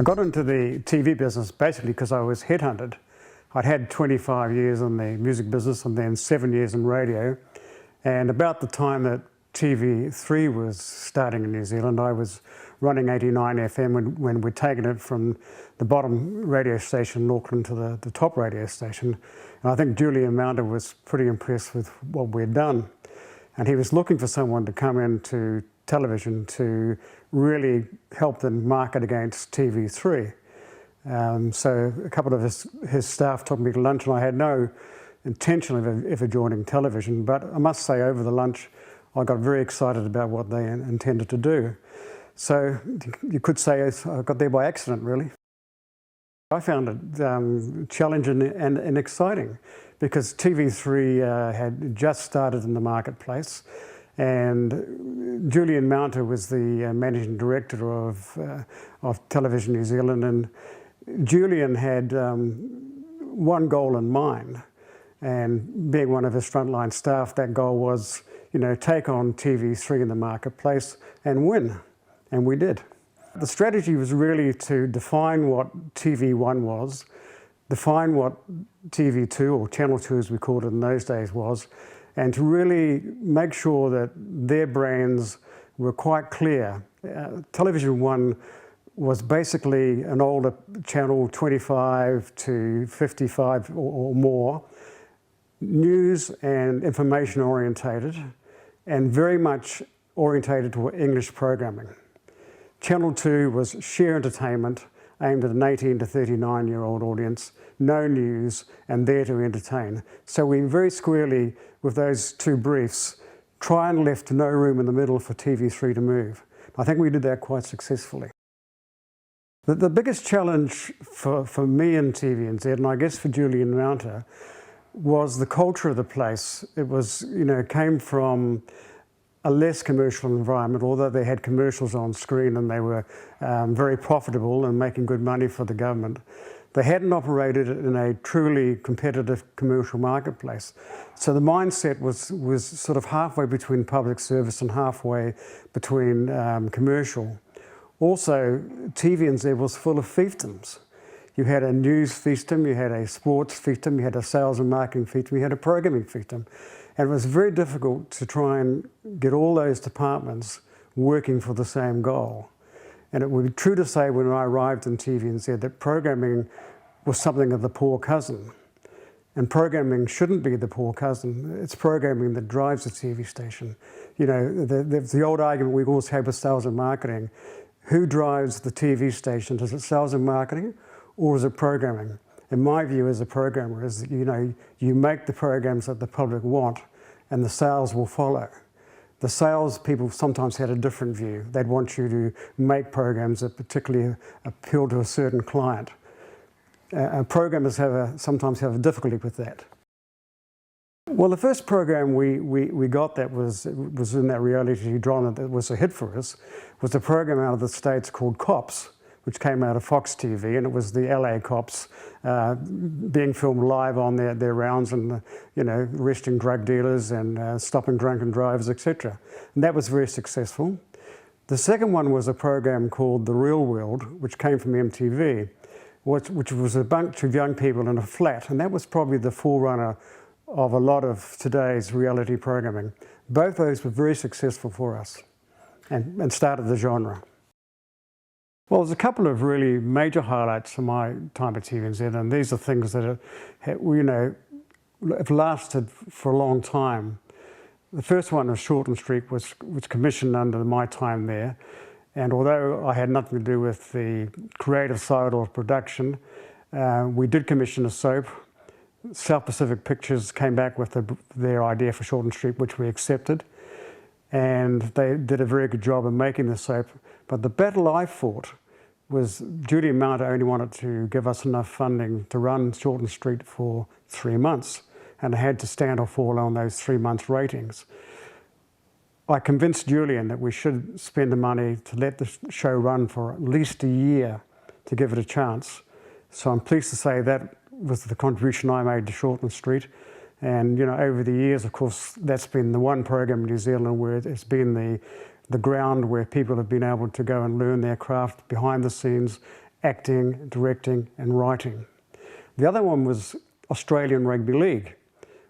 I got into the TV business basically because I was headhunted. I'd had 25 years in the music business and then 7 years in radio. And about the time that TV3 was starting in New Zealand, I was running 89 FM when we'd taken it from the bottom radio station in Auckland to the top radio station. And I think Julian Mounter was pretty impressed with what we'd done. And he was looking for someone to come into television to really help them market against TV3. So a couple of his staff took me to lunch, and I had no intention of ever joining television, but I must say over the lunch I got very excited about what they intended to do. So you could say I got there by accident, really. I found it challenging and exciting because TV3 had just started in the marketplace, and Julian Mounter was the managing director of Television New Zealand, and Julian had one goal in mind, and being one of his frontline staff, that goal was, you know, take on TV3 in the marketplace and win, and we did. The strategy was really to define what TV1 was, define what TV2, or Channel 2 as we called it in those days, was, and to really make sure that their brands were quite clear. Television 1 was basically an older channel, 25 to 55 or more, news and information orientated, and very much orientated to English programming. Channel 2 was sheer entertainment, aimed at an 18 to 39-year-old audience, no news, and there to entertain. So we very squarely, with those two briefs, try and left no room in the middle for TV3 to move. I think we did that quite successfully. The biggest challenge for me in TVNZ, and I guess for Julian Mounter, was the culture of the place. It was, you know, came from a less commercial environment, although they had commercials on screen and they were very profitable and making good money for the government. They hadn't operated in a truly competitive commercial marketplace. So the mindset was sort of halfway between public service and halfway between commercial. Also, TVNZ was full of fiefdoms. You had a news fiefdom, you had a sports fiefdom, you had a sales and marketing fiefdom, you had a programming fiefdom. And it was very difficult to try and get all those departments working for the same goal. And it would be true to say when I arrived in TVNZ that programming was something of the poor cousin. And programming shouldn't be the poor cousin. It's programming that drives the TV station. You know, the old argument we always have with sales and marketing. Who drives the TV station? Is it sales and marketing or is it programming? In my view as a programmer is that, you know, you make the programs that the public want and the sales will follow. The sales people sometimes had a different view. They'd want you to make programs that particularly appeal to a certain client. Programmers sometimes have a difficulty with that. Well, the first program we got that was in that reality drama that was a hit for us was a program out of the States called Cops, which came out of Fox TV, and it was the LA cops being filmed live on their rounds and, you know, arresting drug dealers and stopping drunken drivers, etc. And that was very successful. The second one was a program called The Real World, which came from MTV, which was a bunch of young people in a flat, and that was probably the forerunner of a lot of today's reality programming. Both those were very successful for us and started the genre. Well, there's a couple of really major highlights from my time at TVNZ, and these are things that you know, have lasted for a long time. The first one was Shorten Street, was commissioned under my time there, and although I had nothing to do with the creative side or production, we did commission a soap. South Pacific Pictures came back with their idea for Shorten Street, which we accepted, and they did a very good job of making the soap. But the battle I fought was Julian Mounter only wanted to give us enough funding to run Shorten Street for 3 months, and I had to stand or fall on those 3 months ratings. I convinced Julian that we should spend the money to let the show run for at least a year to give it a chance. So I'm pleased to say that was the contribution I made to Shorten Street. And, you know, over the years, of course, that's been the one program in New Zealand where it's been the ground where people have been able to go and learn their craft behind the scenes acting, directing and writing. The other one was Australian Rugby League,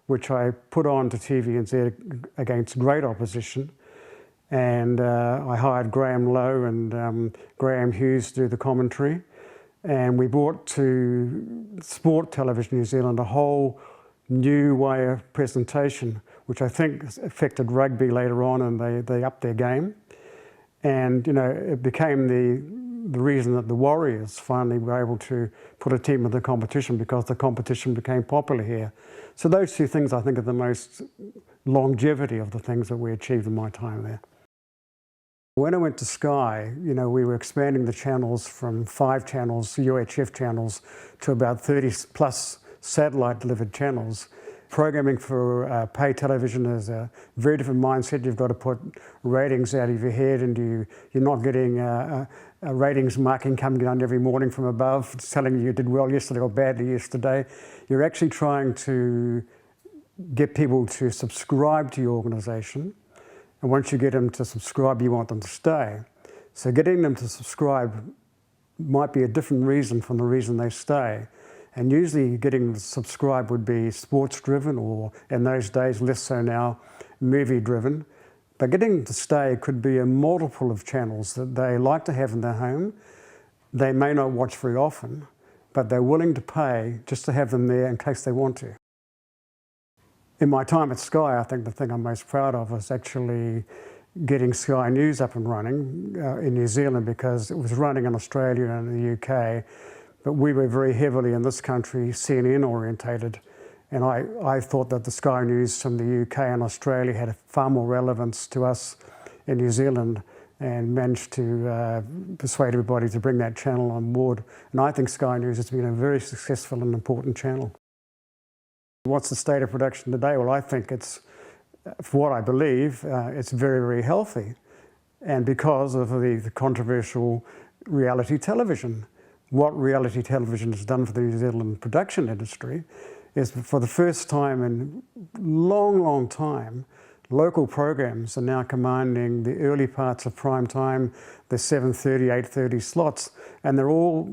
which I put on to TVNZ against great opposition. And I hired Graham Lowe and Graham Hughes to do the commentary. And we brought to Sport Television New Zealand a whole new way of presentation, which I think affected rugby later on, and they upped their game. And you know, it became the reason that the Warriors finally were able to put a team in the competition, because the competition became popular here. So those two things I think are the most longevity of the things that we achieved in my time there. When I went to Sky, you know, we were expanding the channels from 5 channels, UHF channels, to about 30 plus satellite delivered channels. Programming for pay television is a very different mindset. You've got to put ratings out of your head, and you're not getting a ratings marking coming down every morning from above telling you did well yesterday or badly yesterday. You're actually trying to get people to subscribe to your organisation. And once you get them to subscribe, you want them to stay. So getting them to subscribe might be a different reason from the reason they stay. And usually getting them to subscribe would be sports driven, or in those days, less so now, movie driven. But getting them to stay could be a multiple of channels that they like to have in their home. They may not watch very often, but they're willing to pay just to have them there in case they want to. In my time at Sky, I think the thing I'm most proud of is actually getting Sky News up and running in New Zealand, because it was running in Australia and the UK, but we were very heavily in this country CNN orientated, and I thought that the Sky News from the UK and Australia had far more relevance to us in New Zealand, and managed to persuade everybody to bring that channel on board. And I think Sky News has been a very successful and important channel. What's the state of production today? Well, I think it's, for what I believe, it's very, very healthy. And because of the controversial reality television. What reality television has done for the New Zealand production industry is, for the first time in a long, long time, local programs are now commanding the early parts of prime time, the 7:30, 8:30 slots, and they're all,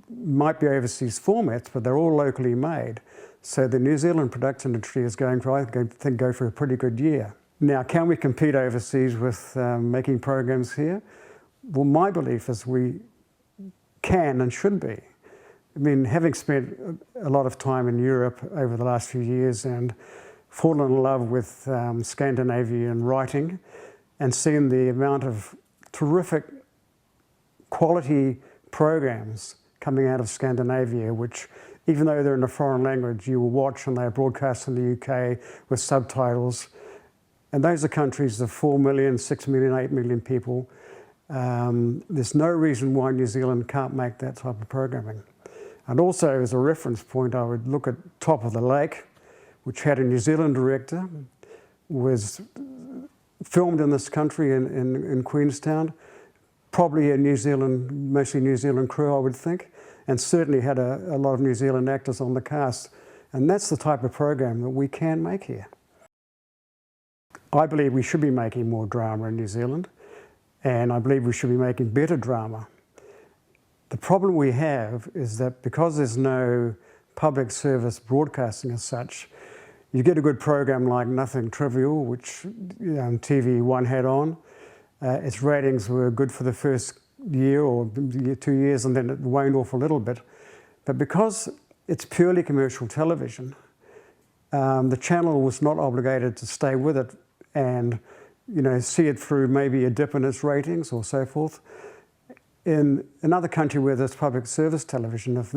might be overseas formats, but they're all locally made. So the New Zealand production industry is going for, I think, go for a pretty good year. Now, can we compete overseas with making programs here? Well, my belief is we can and should be. I mean, having spent a lot of time in Europe over the last few years and fallen in love with Scandinavian writing, and seen the amount of terrific quality programs coming out of Scandinavia, which, even though they're in a foreign language, you will watch, and they are broadcast in the UK with subtitles. And those are countries of 4 million, 6 million, 8 million people. There's no reason why New Zealand can't make that type of programming. And also, as a reference point, I would look at Top of the Lake, which had a New Zealand director, was filmed in this country in Queenstown, probably a New Zealand, mostly New Zealand crew, I would think, and certainly had a lot of New Zealand actors on the cast. And that's the type of program that we can make here. I believe we should be making more drama in New Zealand, and I believe we should be making better drama. The problem we have is that because there's no public service broadcasting as such, you get a good program like Nothing Trivial, which TV1 had on. Its ratings were good for the first year or 2 years, and then it waned off a little bit. But because it's purely commercial television, the channel was not obligated to stay with it and see it through maybe a dip in its ratings or so forth. In another country where there's public service television, if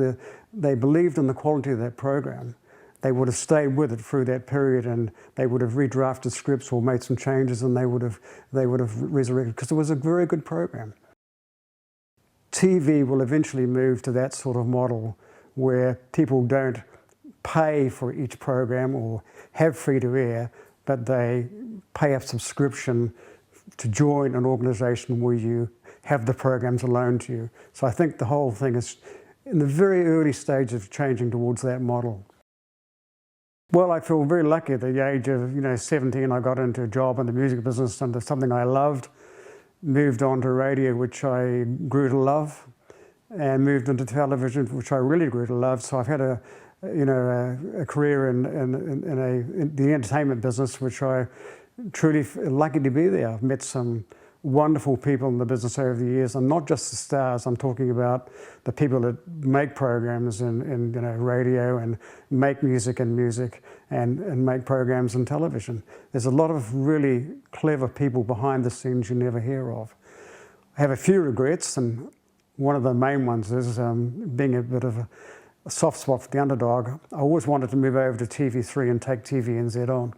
they believed in the quality of that program, they would have stayed with it through that period, and they would have redrafted scripts or made some changes, and they would have resurrected, because it was a very good program. TV will eventually move to that sort of model where people don't pay for each program or have free to air, but they pay a subscription to join an organisation where you have the programs loaned to you. So I think the whole thing is in the very early stage of changing towards that model. Well, I feel very lucky. At the age of 17, I got into a job in the music business under something I loved, moved on to radio, which I grew to love, and moved into television, which I really grew to love. So I've had a career in the entertainment business, which I truly lucky to be there. I've met some wonderful people in the business over the years, and not just the stars. I'm talking about the people that make programs in radio and make music and make programs in television. There's a lot of really clever people behind the scenes you never hear of. I have a few regrets, and one of the main ones is being a bit of a soft spot for the underdog. I always wanted to move over to TV3 and take TVNZ on.